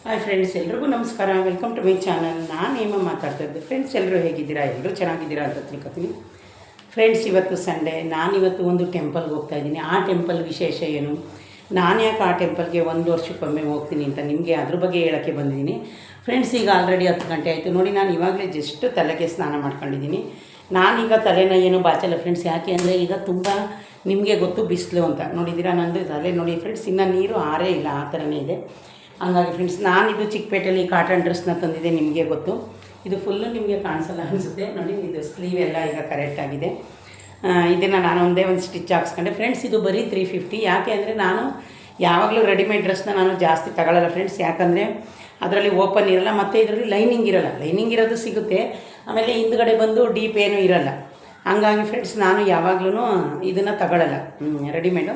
Hi friends, ಎಲ್ರಿಗೂ ನಮಸ್ಕಾರ. Welcome to my channel. ನಾನು ಹೇಮ ಮಾತಾಡ್ತಾ ಇದ್ದೆ. ಫ್ರೆಂಡ್ಸ್, ಎಲ್ಲರೂ ಹೇಗಿದ್ದೀರಾ? ಎಲ್ಲರೂ ಚೆನ್ನಾಗಿದ್ದೀರಾ ಅಂತ ತಿಳ್ಕೊತೀನಿ. ಫ್ರೆಂಡ್ಸ್, ಇವತ್ತು ಸಂಡೇ. ನಾನಿವತ್ತು ಒಂದು ಟೆಂಪಲ್ಗೆ ಹೋಗ್ತಾಯಿದ್ದೀನಿ. ಆ ಟೆಂಪಲ್ ವಿಶೇಷ ಏನು, ನಾನು ಯಾಕೆ ಆ ಟೆಂಪಲ್ಗೆ ಒಂದು ವರ್ಷಕ್ಕೊಮ್ಮೆ ಹೋಗ್ತೀನಿ ಅಂತ ನಿಮಗೆ ಅದ್ರ ಬಗ್ಗೆ ಹೇಳೋಕ್ಕೆ ಬಂದಿದ್ದೀನಿ. ಫ್ರೆಂಡ್ಸ್, ಈಗ ಆಲ್ರೆಡಿ 10 ಗಂಟೆ ಆಯಿತು ನೋಡಿ. ನಾನು ಇವಾಗಲೇ ಜಸ್ಟ್ ತಲೆಗೆ ಸ್ನಾನ ಮಾಡ್ಕೊಂಡಿದ್ದೀನಿ. ನಾನೀಗ ತಲೆನ ಏನು ಬಾಚಲ್ಲ ಫ್ರೆಂಡ್ಸ್. ಯಾಕೆ ಅಂದರೆ ಈಗ ತುಂಬ ನಿಮಗೆ ಗೊತ್ತು ಬಿಸಿಲು ಅಂತ ನೋಡಿದ್ದೀರಾ. ನಂದು ತಲೆ ನೋಡಿ ಫ್ರೆಂಡ್ಸ್, ಇನ್ನೂ ನೀರು ಆರೇ ಇಲ್ಲ, ಆ ಥರನೇ ಇದೆ. ಹಂಗಾಗಿ ಫ್ರೆಂಡ್ಸ್, ನಾನಿದು ಚಿಕ್ಕಪೇಟೆಯಲ್ಲಿ ಕಾಟನ್ ಡ್ರೆಸ್ನ ತಂದಿದ್ದೆ. ನಿಮಗೆ ಗೊತ್ತು, ಇದು ಫುಲ್ಲು ನಿಮಗೆ ಕಾಣಿಸಲ್ಲ ಅನಿಸುತ್ತೆ ನೋಡಿ. ಇದು ಸ್ಲೀವ್ ಎಲ್ಲ ಈಗ ಕರೆಕ್ಟಾಗಿದೆ. ಇದನ್ನು ನಾನು ಒಂದೇ ಒಂದು ಸ್ಟಿಚ್ ಹಾಕ್ಸ್ಕೊಂಡೆ ಫ್ರೆಂಡ್ಸ್. ಇದು ಬರೀ 350. ಯಾಕೆ ಅಂದರೆ ನಾನು ಯಾವಾಗಲೂ ರೆಡಿಮೇಡ್ ಡ್ರೆಸ್ನ ನಾನು ಜಾಸ್ತಿ ತಗೊಳ್ಳಲ್ಲ ಫ್ರೆಂಡ್ಸ್. ಯಾಕಂದರೆ ಅದರಲ್ಲಿ ಓಪನ್ ಇರಲ್ಲ, ಮತ್ತು ಇದರಲ್ಲಿ ಲೈನಿಂಗ್ ಇರಲ್ಲ. ಲೈನಿಂಗ್ ಇರೋದು ಸಿಗುತ್ತೆ, ಆಮೇಲೆ ಹಿಂದ್ಗಡೆ ಬಂದು ಡೀಪ್ ಏನೂ ಇರಲ್ಲ. ಹಂಗಾಗಿ ಫ್ರೆಂಡ್ಸ್, ನಾನು ಯಾವಾಗಲೂ ಇದನ್ನು ತಗೊಳ್ಳಲ್ಲ ರೆಡಿಮೇಡು.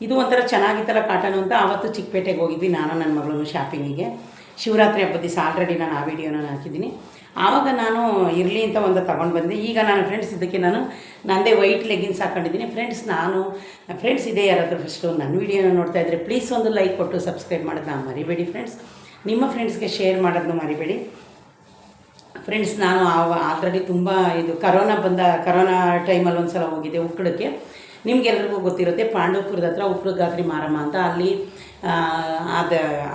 ಇದು ಒಂಥರ ಚೆನ್ನಾಗಿತ್ತಲ್ಲ ಕಾಟನ್ ಅಂತ ಆವತ್ತು ಚಿಕ್ಕಪೇಟೆಗೆ ಹೋಗಿದ್ವಿ ನಾನು ನನ್ನ ಮಗಳು ಶಾಪಿಂಗಿಗೆ. ಶಿವರಾತ್ರಿ ಹಬ್ಬದ ದಿವಸ ಆಲ್ರೆಡಿ ನಾನು ಆ ವಿಡಿಯೋನ ಹಾಕಿದ್ದೀನಿ. ಆವಾಗ ನಾನು ಇರಲಿ ಅಂತ ಒಂದು ತೊಗೊಂಡು ಬಂದೆ. ಈಗ ನಾನು ಫ್ರೆಂಡ್ಸ್ ಇದಕ್ಕೆ ನಾನು ನನ್ನದೇ ವೈಟ್ ಲೆಗಿನ್ಸ್ ಹಾಕ್ಕೊಂಡಿದ್ದೀನಿ ಫ್ರೆಂಡ್ಸ್. ಇದೇ ಯಾರಾದರೂ ಫಸ್ಟು ನನ್ನ ವಿಡಿಯೋನ ನೋಡ್ತಾ ಇದ್ದರೆ ಪ್ಲೀಸ್ ಒಂದು ಲೈಕ್ ಕೊಟ್ಟು ಸಬ್ಸ್ಕ್ರೈಬ್ ಮಾಡೋದನ್ನ ಮರಿಬೇಡಿ ಫ್ರೆಂಡ್ಸ್. ನಿಮ್ಮ ಫ್ರೆಂಡ್ಸ್ಗೆ ಶೇರ್ ಮಾಡೋದನ್ನು ಮರಿಬೇಡಿ ಫ್ರೆಂಡ್ಸ್. ನಾನು ಆಲ್ರೆಡಿ ತುಂಬ ಇದು ಕರೋನಾ ಟೈಮಲ್ಲಿ ಒಂದು ಸಲ ಹೋಗಿದ್ದೆ ಉಕ್ಕಡಕ್ಕೆ. ನಿಮಗೆಲ್ರಿಗೂ ಗೊತ್ತಿರುತ್ತೆ, ಪಾಂಡವಪುರದ ಹತ್ರ ಉಕ್ಕಡಗಾತ್ರಿ ಮಾರಮ್ಮ ಅಂತ. ಅಲ್ಲಿ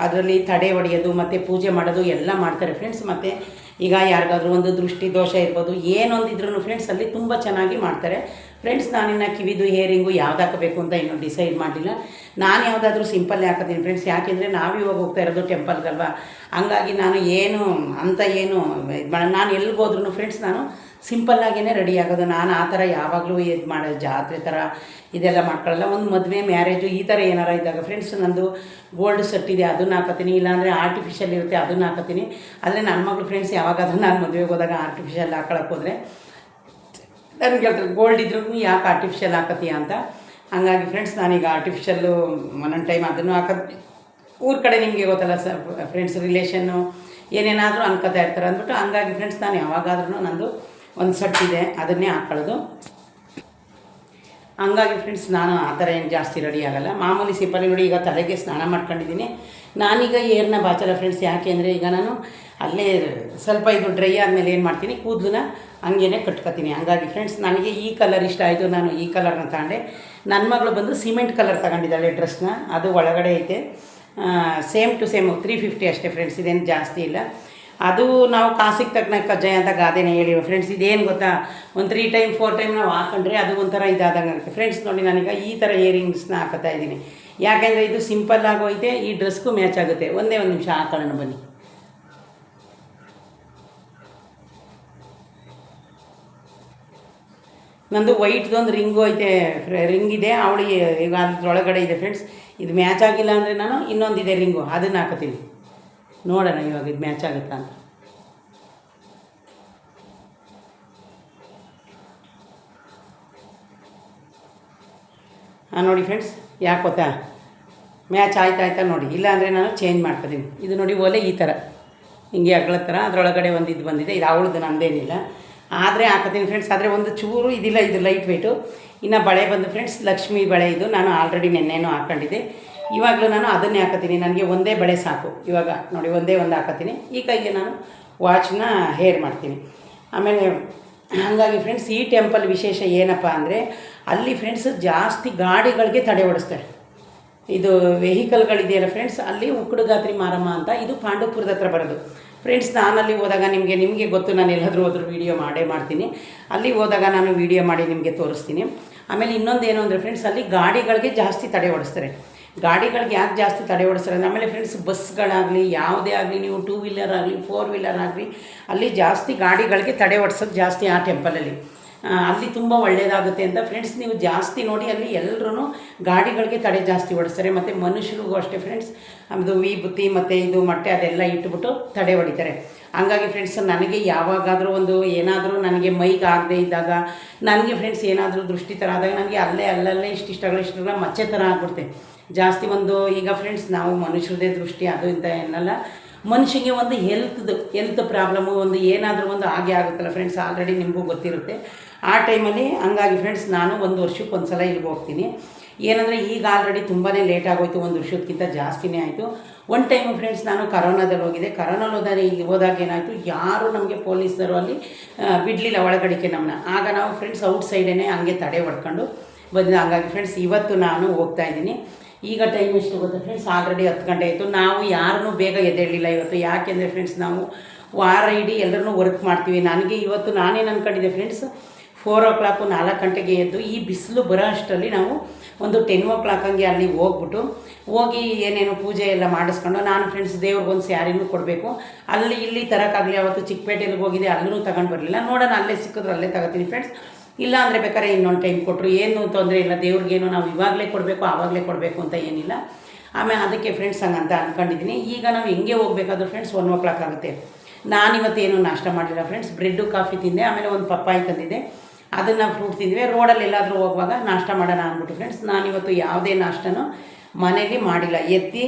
ಅದರಲ್ಲಿ ತಡೆ ಹೊಡೆಯೋದು ಮತ್ತು ಪೂಜೆ ಮಾಡೋದು ಎಲ್ಲ ಮಾಡ್ತಾರೆ ಫ್ರೆಂಡ್ಸ್. ಮತ್ತು ಈಗ ಯಾರಿಗಾದ್ರೂ ಒಂದು ದೃಷ್ಟಿ ದೋಷ ಇರ್ಬೋದು, ಏನೊಂದಿದ್ರೂ ಫ್ರೆಂಡ್ಸ್ ಅಲ್ಲಿ ತುಂಬ ಚೆನ್ನಾಗಿ ಮಾಡ್ತಾರೆ ಫ್ರೆಂಡ್ಸ್. ನಾನಿನ್ನು ಕಿವಿದು ಹೇರಿಂಗು ಯಾವ್ದು ಹಾಕಬೇಕು ಅಂತ ಇನ್ನೂ ಡಿಸೈಡ್ ಮಾಡಲಿಲ್ಲ. ನಾನು ಯಾವುದಾದ್ರೂ ಸಿಂಪಲ್ಲೇ ಹಾಕೋತೀನಿ ಫ್ರೆಂಡ್ಸ್. ಯಾಕೆಂದರೆ ನಾವು ಇವಾಗ ಹೋಗ್ತಾ ಇರೋದು ಟೆಂಪಲ್ಗಲ್ವ. ಹಂಗಾಗಿ ನಾನು ನಾನು ಎಲ್ಲಿಗೋದ್ರೂ ಫ್ರೆಂಡ್ಸ್ ನಾನು ಸಿಂಪಲ್ಲಾಗೇ ರೆಡಿ ಆಗೋದು. ನಾನು ಆ ಥರ ಯಾವಾಗಲೂ ಇದು ಮಾಡೋದು ಜಾತ್ರೆ ಥರ ಇದೆಲ್ಲ ಮಾಡ್ಕೊಳ್ಳಲ್ಲ. ಒಂದು ಮದುವೆ ಮ್ಯಾರೇಜು ಈ ಥರ ಏನಾರ ಇದ್ದಾಗ ಫ್ರೆಂಡ್ಸ್ ನಂದು ಗೋಲ್ಡ್ ಸೆಟ್ ಇದೆ, ಅದನ್ನು ಹಾಕೋತೀನಿ. ಇಲ್ಲಾಂದರೆ ಆರ್ಟಿಫಿಷಿಯಲ್ ಇರುತ್ತೆ, ಅದನ್ನು ಹಾಕೋತೀನಿ. ಆದರೆ ನನ್ನ ಮಗಳು ಫ್ರೆಂಡ್ಸ್ ಯಾವಾಗಾದ್ರೂ ನಾನು ಮದುವೆಗೆ ಹೋದಾಗ ಆರ್ಟಿಫಿಷಿಯಲ್ ಹಾಕೊಳಕ್ಕೆ ಹೋದರೆ ನನಗೆ ಹೇಳ್ತಾರೆ, ಗೋಲ್ಡ್ ಇದ್ರೂ ಯಾಕೆ ಆರ್ಟಿಫಿಷಿಯಲ್ ಹಾಕತ್ತೀಯ ಅಂತ. ಹಂಗಾಗಿ ಫ್ರೆಂಡ್ಸ್, ನಾನೀಗ ಆರ್ಟಿಫಿಷಿಯಲ್ಲು ಒಂದೊಂದು ಟೈಮ್ ಅದನ್ನು ಹಾಕೋದು. ಊರ ಕಡೆ ನಿಮಗೆ ಗೊತ್ತಲ್ಲ ಫ್ರೆಂಡ್ಸ್, ರಿಲೇಷನ್ನು ಏನೇನಾದರೂ ಅನ್ಕೋತಾ ಇರ್ತಾರೆ ಅಂದ್ಬಿಟ್ಟು. ಹಂಗಾಗಿ ಫ್ರೆಂಡ್ಸ್, ನಾನು ಯಾವಾಗಾದ್ರೂ ನಂದು ಒಂದು ಸೆಟ್ ಇದೆ, ಅದನ್ನೇ ಹಾಕೊಳ್ಳೋದು. ಹಂಗಾಗಿ ಫ್ರೆಂಡ್ಸ್, ನಾನು ಆ ಥರ ಏನು ಜಾಸ್ತಿ ರೆಡಿ ಆಗೋಲ್ಲ, ಮಾಮೂಲಿ ಸಿಂಪಲ್ ನೋಡಿ. ಈಗ ತಲೆಗೆ ಸ್ನಾನ ಮಾಡ್ಕೊಂಡಿದ್ದೀನಿ. ನಾನೀಗ ಏರ್ನ ಬಾಚಲ್ಲ ಫ್ರೆಂಡ್ಸ್. ಯಾಕೆ ಅಂದರೆ ಈಗ ನಾನು ಅಲ್ಲೇ ಸ್ವಲ್ಪ ಇದು ಡ್ರೈ ಆದಮೇಲೆ ಏನು ಮಾಡ್ತೀನಿ, ಕೂದಲನ್ನ ಹಂಗೇ ಕಟ್ಕೊತೀನಿ. ಹಂಗಾಗಿ ಫ್ರೆಂಡ್ಸ್, ನನಗೆ ಈ ಕಲರ್ ಇಷ್ಟ ಆಯಿತು, ನಾನು ಈ ಕಲರ್ನ ತಗೊಂಡೆ. ನನ್ನ ಮಗಳು ಬಂದು ಸಿಮೆಂಟ್ ಕಲರ್ ತಗೊಂಡಿದ್ದಾಳೆ ಡ್ರೆಸ್ನ. ಅದು ಒಳಗಡೆ ಐತೆ, ಸೇಮ್ ಟು ಸೇಮ್ 350 ಅಷ್ಟೇ ಫ್ರೆಂಡ್ಸ್, ಇದೇನು ಜಾಸ್ತಿ ಇಲ್ಲ. ಅದು ನಾವು ಕಾಸಿಗೆ ತಕ್ಕನ ಕಜ್ಜಾಯ ಅಂತ ಗಾದೆನೇ ಹೇಳಿವ ಫ್ರೆಂಡ್ಸ್. ಇದೇನು ಗೊತ್ತಾ, ಒಂದು 3 ಟೈಮ್ 4 ಟೈಮ್ ನಾವು ಹಾಕೊಂಡ್ರೆ ಅದು ಒಂಥರ ಇದಾದಂಗೆ ಆಗುತ್ತೆ ಫ್ರೆಂಡ್ಸ್. ನೋಡಿ, ನಾನೀಗ ಈ ಥರ ಇಯರಿಂಗ್ಸ್ನ ಹಾಕೋತಾ ಇದ್ದೀನಿ. ಯಾಕೆಂದರೆ ಇದು ಸಿಂಪಲ್ ಆಗೋಯ್ತೆ, ಈ ಡ್ರೆಸ್ಗೂ ಮ್ಯಾಚ್ ಆಗುತ್ತೆ. ಒಂದೇ ಒಂದು ನಿಮಿಷ ಹಾಕೊಳ್ಳೋಣ ಬನ್ನಿ. ನಂದು ವೈಟ್ದೊಂದು ರಿಂಗು ಐತೆ, ರಿಂಗ್ ಇದೆ ಅವಳಿಗೆ. ಈಗ ಅದ್ರೊಳಗಡೆ ಇದೆ ಫ್ರೆಂಡ್ಸ್. ಇದು ಮ್ಯಾಚ್ ಆಗಿಲ್ಲ ಅಂದರೆ ನಾನು ಇನ್ನೊಂದಿದೆ ರಿಂಗು, ಅದನ್ನು ಹಾಕೋತೀನಿ. ನೋಡೋಣ ಇವಾಗ ಇದು ಮ್ಯಾಚ್ ಆಗುತ್ತಾ ಅಂತ. ನೋಡಿ ಫ್ರೆಂಡ್ಸ್, ಯಾಕೆ ಗೊತ್ತಾ, ಮ್ಯಾಚ್ ಆಯ್ತಾ ನೋಡಿ. ಇಲ್ಲಾಂದರೆ ನಾನು ಚೇಂಜ್ ಮಾಡ್ಕೊತೀನಿ. ಇದು ನೋಡಿ, ಒಲೆ ಈ ಥರ ಹಿಂಗೆ ಅಗ್ಳ ಥರ ಅದರೊಳಗಡೆ ಒಂದು ಇದು ಬಂದಿದೆ. ಇದು ಅವಳದು, ನಮ್ಮದೇನಿಲ್ಲ. ಆದರೆ ಹಾಕೋತೀನಿ ಫ್ರೆಂಡ್ಸ್. ಆದರೆ ಒಂದು ಚೂರು ಇದಿಲ್ಲ, ಇದು ಲೈಟ್ ವೆಯ್ಟು. ಇನ್ನು ಬಳೆ ಬಂದು ಫ್ರೆಂಡ್ಸ್ ಲಕ್ಷ್ಮಿ ಬಳೆ. ಇದು ನಾನು ಆಲ್ರೆಡಿ ನೆನ್ನೆನೂ ಹಾಕ್ಕೊಂಡಿದ್ದೆ. ಇವಾಗಲೂ ನಾನು ಅದನ್ನೇ ಹಾಕೋತೀನಿ. ನನಗೆ ಒಂದೇ ಬಳೆ ಸಾಕು. ಇವಾಗ ನೋಡಿ, ಒಂದೇ ಒಂದು ಹಾಕೋತೀನಿ. ಈ ಕೈಗೆ ನಾನು ವಾಚ್ನ ಹೇರ್ ಮಾಡ್ತೀನಿ. ಆಮೇಲೆ ಹಾಗಾಗಿ ಫ್ರೆಂಡ್ಸ್, ಈ ಟೆಂಪಲ್ ವಿಶೇಷ ಏನಪ್ಪ ಅಂದರೆ ಅಲ್ಲಿ ಫ್ರೆಂಡ್ಸ್ ಜಾಸ್ತಿ ಗಾಡಿಗಳಿಗೆ ತಡೆ ಓಡಿಸ್ತಾರೆ. ಇದು ವೆಹಿಕಲ್ಗಳಿದೆಯಲ್ಲ ಫ್ರೆಂಡ್ಸ್, ಅಲ್ಲಿ ಉಕ್ಕಡಗಾತ್ರಿ ಮಾರಮ್ಮ ಅಂತ. ಇದು ಪಾಂಡವಪುರದ ಹತ್ರ ಬರೋದು ಫ್ರೆಂಡ್ಸ್. ನಾನಲ್ಲಿ ಹೋದಾಗ ನಿಮಗೆ ಗೊತ್ತು, ನಾನು ಎಲ್ಲಾದರೂ ಹೋದ್ರೂ ವೀಡಿಯೋ ಮಾಡ್ತೀನಿ. ಅಲ್ಲಿ ಹೋದಾಗ ನಾನು ವೀಡಿಯೋ ಮಾಡಿ ನಿಮಗೆ ತೋರಿಸ್ತೀನಿ. ಆಮೇಲೆ ಇನ್ನೊಂದು ಏನು ಅಂದರೆ ಫ್ರೆಂಡ್ಸ್, ಅಲ್ಲಿ ಗಾಡಿಗಳಿಗೆ ಜಾಸ್ತಿ ತಡೆ ಓಡಿಸ್ತಾರೆ. ಗಾಡಿಗಳಿಗೆ ಯಾಕೆ ಜಾಸ್ತಿ ತಡೆ ಓಡಿಸ್ತಾರೆ ಅಂದರೆ, ಆಮೇಲೆ ಫ್ರೆಂಡ್ಸ್ ಬಸ್ಗಳಾಗಲಿ ಯಾವುದೇ ಆಗಲಿ, ನೀವು 2 ವೀಲರ್ ಆಗಲಿ 4 ವೀಲರ್ ಆಗಲಿ, ಅಲ್ಲಿ ಜಾಸ್ತಿ ಗಾಡಿಗಳಿಗೆ ತಡೆ ಓಡಿಸೋದು ಜಾಸ್ತಿ ಆ ಟೆಂಪಲಲ್ಲಿ. ಅಲ್ಲಿ ತುಂಬ ಒಳ್ಳೆಯದಾಗುತ್ತೆ ಅಂತ ಫ್ರೆಂಡ್ಸ್. ನೀವು ಜಾಸ್ತಿ ನೋಡಿ, ಅಲ್ಲಿ ಎಲ್ಲರೂ ಗಾಡಿಗಳಿಗೆ ತಡೆ ಜಾಸ್ತಿ ಓಡಿಸ್ತಾರೆ. ಮತ್ತು ಮನುಷ್ಯರಿಗೂ ಅಷ್ಟೇ ಫ್ರೆಂಡ್ಸ್, ಅದು ವಿಭೂತಿ ಮತ್ತು ಇದು ಮೊಟ್ಟೆ ಅದೆಲ್ಲ ಇಟ್ಬಿಟ್ಟು ತಡೆ ಹೊಡಿತಾರೆ. ಹಂಗಾಗಿ ಫ್ರೆಂಡ್ಸ್, ನನಗೆ ಯಾವಾಗಾದರೂ ಏನಾದರೂ ನನಗೆ ಮೈಗೆ ಆಗದೆ ಇದ್ದಾಗ, ನನಗೆ ಫ್ರೆಂಡ್ಸ್ ಏನಾದರೂ ದೃಷ್ಟಿ ಥರ ಆದಾಗ ನನಗೆ ಅಲ್ಲೇ ಇಷ್ಟಿಷ್ಟಗಳ ಮಚ್ಚೆ ಥರ ಆಗ್ಬಿಡುತ್ತೆ ಜಾಸ್ತಿ. ಈಗ ಫ್ರೆಂಡ್ಸ್, ನಾವು ಮನುಷ್ಯರದೇ ದೃಷ್ಟಿ ಅದು ಇಂಥ ಏನಲ್ಲ, ಮನುಷ್ಯನಿಗೆ ಒಂದು ಹೆಲ್ತ್ ಪ್ರಾಬ್ಲಮ್ಮು ಏನಾದರೂ ಆಗೇ ಆಗುತ್ತಲ್ಲ ಫ್ರೆಂಡ್ಸ್. ಆಲ್ರೆಡಿ ನಿಮಗೂ ಗೊತ್ತಿರುತ್ತೆ ಆ ಟೈಮಲ್ಲಿ. ಹಂಗಾಗಿ ಫ್ರೆಂಡ್ಸ್, ನಾನು 1 ವರ್ಷಕ್ಕೆ ಒಂದು ಸಲ ಇಲ್ಲಿಗೆ ಹೋಗ್ತೀನಿ. ಏನಂದರೆ ಈಗ ಆಲ್ರೆಡಿ ತುಂಬಾ ಲೇಟ್ ಆಗೋಯ್ತು, 1 ವರ್ಷಕ್ಕಿಂತ ಜಾಸ್ತಿನೇ ಆಯಿತು. ಒನ್ ಟೈಮು ಫ್ರೆಂಡ್ಸ್ ನಾನು ಕರೋನಾದಲ್ಲಿ ಹೋಗಿದೆ. ಕರೋನಲ್ಲಿ ಹೋದಾಗ ಏನಾಯಿತು, ಯಾರು ನಮಗೆ ಪೊಲೀಸರು ಅಲ್ಲಿ ಬಿಡಲಿಲ್ಲ ಒಳಗಡೆಗೆ ನಮ್ಮನ್ನ. ಆಗ ನಾವು ಫ್ರೆಂಡ್ಸ್ ಔಟ್ ಸೈಡೇ ಹಂಗೆ ತಡೆ ಹೊಡ್ಕೊಂಡು ಬಂದು. ಹಾಗಾಗಿ ಫ್ರೆಂಡ್ಸ್ ಇವತ್ತು ನಾನು ಹೋಗ್ತಾಯಿದ್ದೀನಿ. ಈಗ ಟೈಮ್ ಎಷ್ಟು ಗೊತ್ತಾ ಫ್ರೆಂಡ್ಸ್, ಆಲ್ರೆಡಿ 10 ಗಂಟೆ ಆಯಿತು. ನಾವು ಯಾರನ್ನೂ ಬೇಗ ಎದ್ದೇಳಲಿಲ್ಲ ಇವತ್ತು. ಯಾಕೆಂದರೆ ಫ್ರೆಂಡ್ಸ್ ನಾವು ವಾರ ಇಡೀ ಎಲ್ಲರೂ ವರ್ಕ್ ಮಾಡ್ತೀವಿ. ನನಗೆ ಇವತ್ತು ನಾನೇನು ಅಂದ್ಕೊಂಡಿದ್ದೆ ಫ್ರೆಂಡ್ಸ್, 4 o'clock 4 ಗಂಟೆಗೆ ಎದ್ದು ಈ ಬಿಸಿಲು ಬರೋ ಅಷ್ಟರಲ್ಲಿ ನಾವು ಒಂದು 10 o'clock ಹಂಗೆ ಅಲ್ಲಿ ಹೋಗಿ ಏನೇನು ಪೂಜೆ ಎಲ್ಲ ಮಾಡಿಸ್ಕೊಂಡು, ನಾನು ಫ್ರೆಂಡ್ಸ್ ದೇವ್ರಿಗೊಂದು ಸ್ಯಾರಿನೂ ಕೊಡಬೇಕು. ಅಲ್ಲಿ ಇಲ್ಲಿ ತರೋಕ್ಕಾಗಲಿ. ಅವತ್ತು ಚಿಕ್ಕಪೇಟೆಗೆ ಹೋಗಿದೆ, ಅಲ್ಲೂ ತಗೊಂಡು ಬರಲಿಲ್ಲ. ನೋಡೋಣ, ಅಲ್ಲೇ ಸಿಕ್ಕಿದ್ರು ಅಲ್ಲೇ ತಗೋತೀನಿ ಫ್ರೆಂಡ್ಸ್. ಇಲ್ಲ ಅಂದರೆ ಬೇಕಾದ್ರೆ ಇನ್ನೊಂದು ಟೈಮ್ ಕೊಟ್ಟರು ಏನು ತೊಂದರೆ ಇಲ್ಲ. ದೇವ್ರಿಗೇನು ನಾವು ಇವಾಗಲೇ ಕೊಡಬೇಕು ಆವಾಗಲೇ ಕೊಡಬೇಕು ಅಂತ ಏನಿಲ್ಲ. ಆಮೇಲೆ ಅದಕ್ಕೆ ಫ್ರೆಂಡ್ಸ್ ಹಂಗಂತ ಅಂದ್ಕೊಂಡಿದ್ದೀನಿ. ಈಗ ನಾವು ಹೆಂಗೆ ಹೋಗಬೇಕಾದ್ರೂ ಫ್ರೆಂಡ್ಸ್ 1 o'clock ಆಗುತ್ತೆ. ನಾನಿವತ್ತೇನು ನಾಷ್ಟ ಮಾಡಲಿಲ್ಲ ಫ್ರೆಂಡ್ಸ್. ಬ್ರೆಡ್ಡು ಕಾಫಿ ತಿಂದೆ, ಆಮೇಲೆ ಒಂದು ಪಪ್ಪಾಯಿ ತಂದಿದ್ದೆ, ಅದನ್ನು ಫ್ರೂಟ್ ತಿಂದ್ವಿ. ರೋಡಲ್ಲಿ ಎಲ್ಲಾದರೂ ಹೋಗುವಾಗ ನಾಷ್ಟ ಮಾಡೋಣ ಅಂದ್ಬಿಟ್ಟು ಫ್ರೆಂಡ್ಸ್ ನಾನಿವತ್ತು ಯಾವುದೇ ನಾಷ್ಟನೂ ಮನೇಲಿ ಮಾಡಿಲ್ಲ.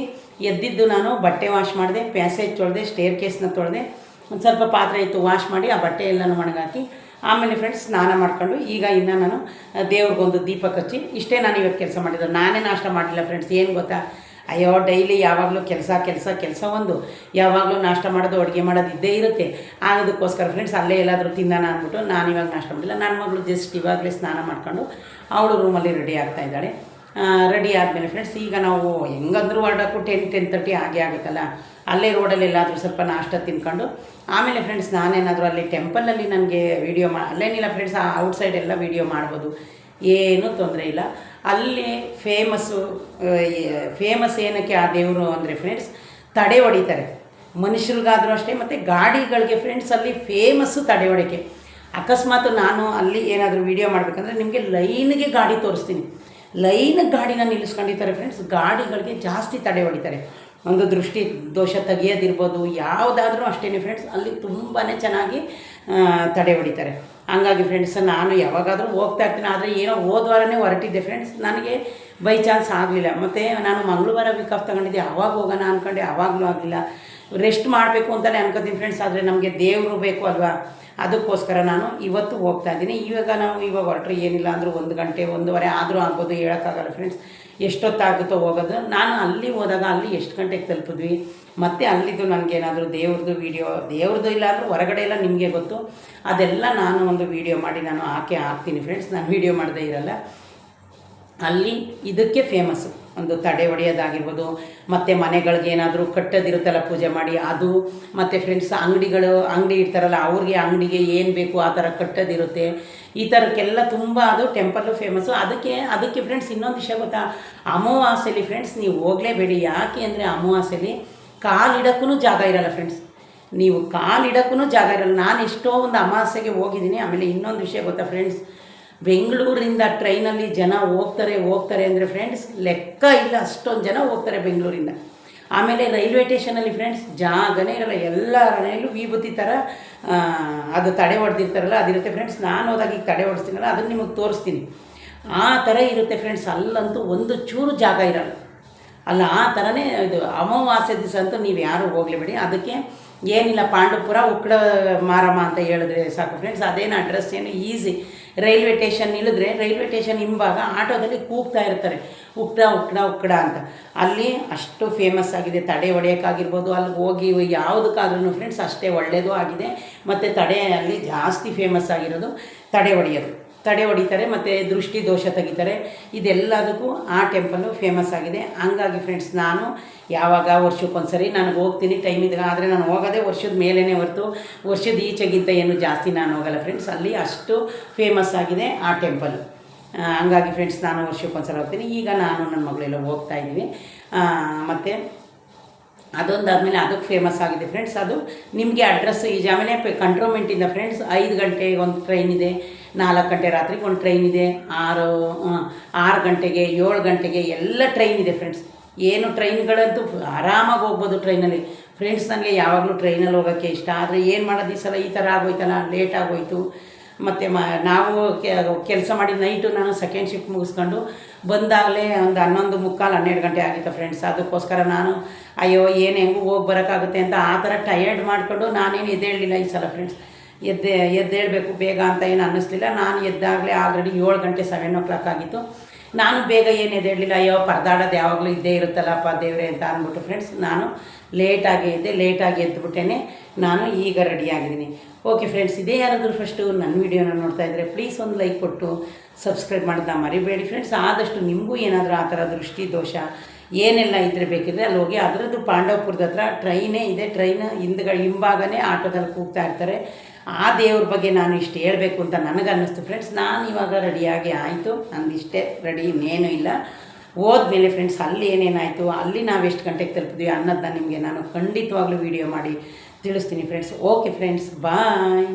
ಎದ್ದಿದ್ದು ನಾನು ಬಟ್ಟೆ ವಾಶ್ ಮಾಡಿದೆ, ಪ್ಯಾಸೇಜ್ ತೊಳೆದೆ, ಸ್ಟೇರ್ ಕೇಸ್ನ ತೊಳೆದೆ, ಒಂದು ಸ್ವಲ್ಪ ಪಾತ್ರೆ ಇತ್ತು ವಾಶ್ ಮಾಡಿ ಆ ಬಟ್ಟೆ ಎಲ್ಲನೂ ಒಣಗಾಕಿ ಆಮೇಲೆ ಫ್ರೆಂಡ್ಸ್ ಸ್ನಾನ ಮಾಡ್ಕೊಂಡು ಈಗ ಇನ್ನು ನಾನು ದೇವ್ರಿಗೊಂದು ದೀಪ ಹಚ್ಚಿ ಇಷ್ಟೇ ನಾನು ಇವತ್ತು ಕೆಲಸ ಮಾಡಿದ್ದು. ನಾನೇ ನಾಷ್ಟ ಮಾಡಲಿಲ್ಲ ಫ್ರೆಂಡ್ಸ್. ಏನು ಗೊತ್ತಾ, ಅಯ್ಯೋ ಡೈಲಿ ಯಾವಾಗಲೂ ಕೆಲಸ ಒಂದು, ಯಾವಾಗಲೂ ನಾಷ್ಟ ಮಾಡೋದು ಅಡುಗೆ ಮಾಡೋದು ಇದ್ದೇ ಇರುತ್ತೆ. ಅದಕ್ಕೋಸ್ಕರ ಫ್ರೆಂಡ್ಸ್ ಅಲ್ಲೇ ಎಲ್ಲಾದರೂ ತಿನ್ನೋಣ ಅಂದ್ಬಿಟ್ಟು ನಾನು ಇವಾಗ ನಾಷ್ಟ ಮಾಡಿಲ್ಲ. ನನ್ನ ಮಗಳು ಜಸ್ಟ್ ಇವಾಗಲೇ ಸ್ನಾನ ಮಾಡ್ಕೊಂಡು ಅವಳು ರೂಮಲ್ಲಿ ರೆಡಿ ಆಗ್ತಾಯಿದ್ದಾಳೆ. ರೆಡಿ ಆದಮೇಲೆ ಫ್ರೆಂಡ್ಸ್ ಈಗ ನಾವು ಹೆಂಗಂದ್ರೂ ಹೊರಡೋಕ್ಕೂ 10-10:30 ಆಗೇ ಆಗುತ್ತಲ್ಲ. ಅಲ್ಲೇ ರೋಡಲ್ಲಿ ಎಲ್ಲಾದರೂ ಸ್ವಲ್ಪ ನಾಷ್ಟ ತಿನ್ಕೊಂಡು ಆಮೇಲೆ ಫ್ರೆಂಡ್ಸ್ ನಾನೇನಾದರೂ ಅಲ್ಲಿ ಟೆಂಪಲಲ್ಲಿ ನನಗೆ ವೀಡಿಯೋ ಅಲ್ಲೇನಿಲ್ಲ ಫ್ರೆಂಡ್ಸ್, ಔಟ್ಸೈಡ್ ಎಲ್ಲ ವೀಡಿಯೋ ಮಾಡ್ಬೋದು, ಏನೂ ತೊಂದರೆ ಇಲ್ಲ. ಅಲ್ಲಿ ಫೇಮಸ್ ಏನಕ್ಕೆ ಆ ದೇವರು ಅಂದರೆ ಫ್ರೆಂಡ್ಸ್ ತಡೆ ಹೊಡಿತಾರೆ. ಮನುಷ್ಯರಿಗಾದರೂ ಅಷ್ಟೇ, ಮತ್ತು ಗಾಡಿಗಳಿಗೆ ಫ್ರೆಂಡ್ಸ್ ಅಲ್ಲಿ ಫೇಮಸ್ಸು ತಡೆ ಹೊಡಿಕೆ. ಅಕಸ್ಮಾತ್ ನಾನು ಅಲ್ಲಿ ಏನಾದರೂ ವೀಡಿಯೋ ಮಾಡಬೇಕಂದ್ರೆ ನಿಮಗೆ ಲೈನ್ಗೆ ಗಾಡಿ ತೋರಿಸ್ತೀನಿ. ಲೈನಿಗೆ ಗಾಡಿನ ನಿಲ್ಲಿಸ್ಕೊಂಡಿರ್ತಾರೆ ಫ್ರೆಂಡ್ಸ್. ಗಾಡಿಗಳಿಗೆ ಜಾಸ್ತಿ ತಡೆ ಹೊಡಿತಾರೆ. ಒಂದು ದೃಷ್ಟಿ ದೋಷ ತೆಗಿಯೋದಿರ್ಬೋದು, ಯಾವುದಾದ್ರೂ ಅಷ್ಟೇ ಫ್ರೆಂಡ್ಸ್ ಅಲ್ಲಿ ತುಂಬಾ ಚೆನ್ನಾಗಿ ತಡೆ ಹೊಡಿತಾರೆ. ಹಂಗಾಗಿ ಫ್ರೆಂಡ್ಸ್ ನಾನು ಯಾವಾಗಾದರೂ ಹೋಗ್ತಾ ಇರ್ತೀನಿ. ಆದರೆ ಏನೋ ಹೋದ್ವಾರನೇ ಹೊರಟಿದ್ದೆ ಫ್ರೆಂಡ್ಸ್, ನನಗೆ ಬೈ ಚಾನ್ಸ್ ಆಗಲಿಲ್ಲ. ಮತ್ತು ನಾನು ಮಂಗಳವಾರ ವೀಕ್ ಆಫ್ ತೊಗೊಂಡಿದ್ದೆ, ಆವಾಗ ಹೋಗೋಣ ಅಂದ್ಕೊಂಡೆ, ಆವಾಗಲೂ ಆಗಲಿಲ್ಲ. ರೆಸ್ಟ್ ಮಾಡಬೇಕು ಅಂತಲೇ ಅನ್ಕೋತೀನಿ ಫ್ರೆಂಡ್ಸ್. ಆದರೆ ನಮಗೆ ದೇವರು ಬೇಕು ಅಲ್ವಾ, ಅದಕ್ಕೋಸ್ಕರ ನಾನು ಇವತ್ತು ಹೋಗ್ತಾ ಇದ್ದೀನಿ. ಇವಾಗ ಹೊರಟ್ರೆ ಏನಿಲ್ಲ ಅಂದರೂ 1 ಗಂಟೆ 1:15 ಆದರೂ ಆಗ್ಬೋದು, ಹೇಳೋಕ್ಕಾಗಲ್ಲ ಫ್ರೆಂಡ್ಸ್ ಎಷ್ಟೊತ್ತಾಗುತ್ತೋ ಹೋಗೋದು. ನಾನು ಅಲ್ಲಿ ಹೋದಾಗ ಅಲ್ಲಿ ಎಷ್ಟು ಗಂಟೆಗೆ ತಲುಪಿದ್ವಿ, ಮತ್ತು ಅಲ್ಲಿದ್ದು ನನಗೇನಾದರೂ ದೇವ್ರದ್ದು ಇಲ್ಲ ಅಂದರೂ ಹೊರಗಡೆ ಎಲ್ಲ ನಿಮಗೆ ಗೊತ್ತು, ಅದೆಲ್ಲ ನಾನು ಒಂದು ವೀಡಿಯೋ ಮಾಡಿ ನಾನು ಹಾಕ್ತೀನಿ ಫ್ರೆಂಡ್ಸ್. ನಾನು ವೀಡಿಯೋ ಮಾಡದೇ ಇರಲ್ಲ. ಅಲ್ಲಿ ಇದಕ್ಕೆ ಫೇಮಸ್ಸು, ಒಂದು ತಡೆ ಹೊಡೆಯೋದಾಗಿರ್ಬೋದು, ಮತ್ತು ಮನೆಗಳಿಗೆ ಏನಾದರೂ ಕಟ್ಟೋದಿರುತ್ತಲ್ಲ ಪೂಜೆ ಮಾಡಿ ಅದು, ಮತ್ತು ಫ್ರೆಂಡ್ಸ್ ಅಂಗಡಿ ಇರ್ತಾರಲ್ಲ ಅವ್ರಿಗೆ ಅಂಗಡಿಗೆ ಏನು ಬೇಕು ಆ ಥರ ಕಟ್ಟೋದಿರುತ್ತೆ. ಈ ಥರಕ್ಕೆಲ್ಲ ತುಂಬ ಅದು ಟೆಂಪಲ್ಲು ಫೇಮಸ್ಸು. ಅದಕ್ಕೆ ಫ್ರೆಂಡ್ಸ್ ಇನ್ನೊಂದು ವಿಷಯ ಗೊತ್ತಾ, ಅಮಾವಾಸ್ಯೆಯಲ್ಲಿ ಫ್ರೆಂಡ್ಸ್ ನೀವು ಹೋಗಲೇಬೇಡಿ. ಯಾಕೆ ಅಂದರೆ ಅಮಾವಾಸ್ಯೆಯಲ್ಲಿ ಕಾಲಿಡೋಕ್ಕೂ ಜಾಗ ಇರಲ್ಲ ಫ್ರೆಂಡ್ಸ್. ನೀವು ಕಾಲಿಡೋಕ್ಕೂ ಜಾಗ ಇರಲ್ಲ. ನಾನು ಎಷ್ಟೋ ಒಂದು ಅಮಾವಾಸ್ಯೆಗೆ ಹೋಗಿದ್ದೀನಿ. ಆಮೇಲೆ ಇನ್ನೊಂದು ವಿಷಯ ಗೊತ್ತಾ ಫ್ರೆಂಡ್ಸ್, ಬೆಂಗಳೂರಿಂದ ಟ್ರೈನಲ್ಲಿ ಜನ ಹೋಗ್ತಾರೆ ಅಂದರೆ ಫ್ರೆಂಡ್ಸ್ ಲೆಕ್ಕ ಇಲ್ಲ, ಅಷ್ಟೊಂದು ಜನ ಹೋಗ್ತಾರೆ ಬೆಂಗಳೂರಿಂದ. ಆಮೇಲೆ ರೈಲ್ವೆ ಸ್ಟೇಷನಲ್ಲಿ ಫ್ರೆಂಡ್ಸ್ ಜಾಗನೇ ಇರಲ್ಲ. ಎಲ್ಲ ರೈಲು ವಿಭೂತಿ ಥರ ಅದು ತಡೆ ಹೊಡೆದಿರ್ತಾರಲ್ಲ ಅದಿರುತ್ತೆ ಫ್ರೆಂಡ್ಸ್. ನಾನು ಹೋದಾಗ ಈಗ ತಡೆ ಹೊಡಿಸ್ತೀನಲ್ಲ ಅದನ್ನು ನಿಮಗೆ ತೋರಿಸ್ತೀನಿ. ಆ ಥರ ಇರುತ್ತೆ ಫ್ರೆಂಡ್ಸ್. ಅಲ್ಲಂತೂ ಒಂದು ಚೂರು ಜಾಗ ಇರಲ್ಲ. ಅಲ್ಲ ಆ ಥರನೇ ಇದು ಅಮಾವಾಸ್ಯೆ ದಿವಸ ಅಂತೂ ನೀವು ಯಾರೂ ಹೋಗಲೇಬೇಡಿ. ಅದಕ್ಕೆ ಏನಿಲ್ಲ, ಪಾಂಡುಪುರ ಉಕ್ಕಡ ಮಾರಮ್ಮ ಅಂತ ಹೇಳಿದ್ರೆ ಸಾಕು ಫ್ರೆಂಡ್ಸ್. ಅದೇನು ಅಡ್ರೆಸ್ ಏನು ಈಸಿ. ರೈಲ್ವೆ ಸ್ಟೇಷನ್ ಇಳಿದ್ರೆ ರೈಲ್ವೆ ಸ್ಟೇಷನ್ ಹಿಂಭಾಗ ಆಟೋದಲ್ಲಿ ಕೂಗ್ತಾ ಇರ್ತಾರೆ ಉಕ್ಕಡ ಅಂತ. ಅಲ್ಲಿ ಅಷ್ಟು ಫೇಮಸ್ ಆಗಿದೆ. ತಡೆ ಹೊಡೆಯೋಕ್ಕಾಗಿರ್ಬೋದು, ಅಲ್ಲಿ ಹೋಗಿ ಯಾವುದಕ್ಕಾದ್ರೂ ಫ್ರೆಂಡ್ಸ್ ಅಷ್ಟೇ ಒಳ್ಳೆಯದು ಆಗಿದೆ. ಮತ್ತು ತಡೆ ಅಲ್ಲಿ ಜಾಸ್ತಿ ಫೇಮಸ್ ಆಗಿರೋದು ತಡೆ ಹೊಡಿತಾರೆ, ಮತ್ತು ದೃಷ್ಟಿ ದೋಷ ತೆಗಿತಾರೆ. ಇದೆಲ್ಲದಕ್ಕೂ ಆ ಟೆಂಪಲ್ಲು ಫೇಮಸ್ ಆಗಿದೆ. ಹಂಗಾಗಿ ಫ್ರೆಂಡ್ಸ್ ನಾನು ಯಾವಾಗ ವರ್ಷಕ್ಕೊಂದ್ಸರಿ ನನಗೆ ಹೋಗ್ತೀನಿ, ಟೈಮ್ ಇದ್ದಾಗ. ಆದರೆ ನಾನು ಹೋಗೋದೇ ವರ್ಷದ ಮೇಲೇ ಹೊರತು ವರ್ಷದ ಈಚೆಗಿಂತ ಏನು ಜಾಸ್ತಿ ನಾನು ಹೋಗಲ್ಲ ಫ್ರೆಂಡ್ಸ್. ಅಲ್ಲಿ ಅಷ್ಟು ಫೇಮಸ್ ಆಗಿದೆ ಆ ಟೆಂಪಲ್ಲು. ಹಂಗಾಗಿ ಫ್ರೆಂಡ್ಸ್ ನಾನು ವರ್ಷಕ್ಕೊಂದ್ಸಲ ಹೋಗ್ತೀನಿ. ಈಗ ನಾನು ನನ್ನ ಮಗಳೆಲ್ಲ ಹೋಗ್ತಾಯಿದ್ದೀವಿ. ಮತ್ತು ಅದೊಂದಾದಮೇಲೆ ಅದಕ್ಕೆ ಫೇಮಸ್ ಆಗಿದೆ ಫ್ರೆಂಡ್ಸ್. ಅದು ನಿಮಗೆ ಅಡ್ರೆಸ್ಸು ಈಗ ಆಮೇಲೆ ಕಂಟ್ರೋನ್ಮೆಂಟಿಂದ ಫ್ರೆಂಡ್ಸ್ 5 ಗಂಟೆಗೆ ಒಂದು ಟ್ರೈನ್ ಇದೆ, 4 ಗಂಟೆ ರಾತ್ರಿಗೆ ಒಂದು ಟ್ರೈನ್ ಇದೆ, 6 ಗಂಟೆಗೆ 7 ಗಂಟೆಗೆ ಎಲ್ಲ ಟ್ರೈನ್ ಇದೆ ಫ್ರೆಂಡ್ಸ್. ಏನು ಟ್ರೈನ್ಗಳಂತೂ ಆರಾಮಾಗಿ ಹೋಗ್ಬೋದು ಟ್ರೈನಲ್ಲಿ ಫ್ರೆಂಡ್ಸ್. ನನಗೆ ಯಾವಾಗಲೂ ಟ್ರೈನಲ್ಲಿ ಹೋಗೋಕ್ಕೆ ಇಷ್ಟ. ಆದರೆ ಏನು ಮಾಡೋದು, ಈ ಸಲ ಈ ಥರ ಆಗೋಯ್ತಲ್ಲ, ಲೇಟ್ ಆಗೋಯ್ತು. ಮತ್ತು ನಾವು ಕೆಲಸ ಮಾಡಿ ನೈಟು ನಾನು ಸೆಕೆಂಡ್ ಶಿಫ್ಟ್ ಮುಗಿಸ್ಕೊಂಡು ಬಂದಾಗಲೇ ಒಂದು 11:45 12 ಗಂಟೆ ಆಗಿತ್ತು ಫ್ರೆಂಡ್ಸ್. ಅದಕ್ಕೋಸ್ಕರ ನಾನು ಅಯ್ಯೋ ಏನು ಹೆಂಗೂ ಹೋಗಿ ಬರೋಕ್ಕಾಗುತ್ತೆ ಅಂತ ಆ ಥರ ಟಯರ್ಡ್ ಮಾಡಿಕೊಂಡು ನಾನೇನು ಎದ್ದೇಳಲಿಲ್ಲ ಈ ಸಲ ಫ್ರೆಂಡ್ಸ್. ಎದ್ದೇಳಬೇಕು ಬೇಗ ಅಂತ ಏನು ಅನ್ನಿಸ್ಲಿಲ್ಲ. ನಾನು ಎದ್ದಾಗಲೇ ಆಲ್ರೆಡಿ 7 ಗಂಟೆ 7 o'clock ಆಗಿತ್ತು. ನಾನು ಬೇಗ ಏನು ಎದ್ದೇಳಲಿಲ್ಲ, ಅಯ್ಯೋ ಪರದಾಡೋದು ಯಾವಾಗಲೂ ಇದ್ದೇ ಇರುತ್ತಲ್ಲಪ್ಪ ದೇವರೇ ಅಂತ ಅಂದ್ಬಿಟ್ಟು ಫ್ರೆಂಡ್ಸ್ ನಾನು ಲೇಟಾಗಿ ಎದ್ದುಬಿಟ್ಟೇ ನಾನು ಈಗ ರೆಡಿಯಾಗಿದ್ದೀನಿ. ಓಕೆ ಫ್ರೆಂಡ್ಸ್, ಇದೇ ಯಾರಾದರೂ ಫಸ್ಟು ನನ್ನ ವೀಡಿಯೋನ ನೋಡ್ತಾ ಇದ್ದರೆ ಪ್ಲೀಸ್ ಒಂದು ಲೈಕ್ ಕೊಟ್ಟು ಸಬ್ಸ್ಕ್ರೈಬ್ ಮಾಡೋದನ್ನ ಮರಿಬೇಡಿ ಫ್ರೆಂಡ್ಸ್. ಆದಷ್ಟು ನಿಮಗೂ ಏನಾದರೂ ಆ ಥರ ದೃಷ್ಟಿ ದೋಷ ಏನೆಲ್ಲ ಇದ್ದರೆ ಬೇಕಿದ್ರೆ ಅಲ್ಲಿ ಹೋಗಿ. ಅದರದ್ದು ಪಾಂಡವಪುರದ ಹತ್ರ ಟ್ರೈನೇ ಇದೆ, ಟ್ರೈನ್ ಹಿಂಭಾಗನೇ ಆಟೋದಲ್ಲಿ ಕೂಗ್ತಾ ಇರ್ತಾರೆ. ಆ ದೇವ್ರ ಬಗ್ಗೆ ನಾನು ಇಷ್ಟು ಹೇಳಬೇಕು ಅಂತ ನನಗನ್ನಿಸ್ತು ಫ್ರೆಂಡ್ಸ್. ನಾನು ಇವಾಗ ರೆಡಿಯಾಗಿ ಆಯಿತು, ನಂದಿಷ್ಟೇ ರೆಡಿ, ಇನ್ನೇನು ಇಲ್ಲ. ಹೋದ್ಮೇಲೆ ಫ್ರೆಂಡ್ಸ್ ಅಲ್ಲಿ ಏನೇನಾಯಿತು, ಅಲ್ಲಿ ನಾವು ಎಷ್ಟು ಗಂಟೆಗೆ ತಲುಪಿದ್ವಿ ಅನ್ನೋದನ್ನ ನಿಮಗೆ ನಾನು ಖಂಡಿತವಾಗ್ಲೂ ವೀಡಿಯೋ ಮಾಡಿ ತಿಳಿಸ್ತೀನಿ ಫ್ರೆಂಡ್ಸ್. ಓಕೆ ಫ್ರೆಂಡ್ಸ್, ಬಾಯ್.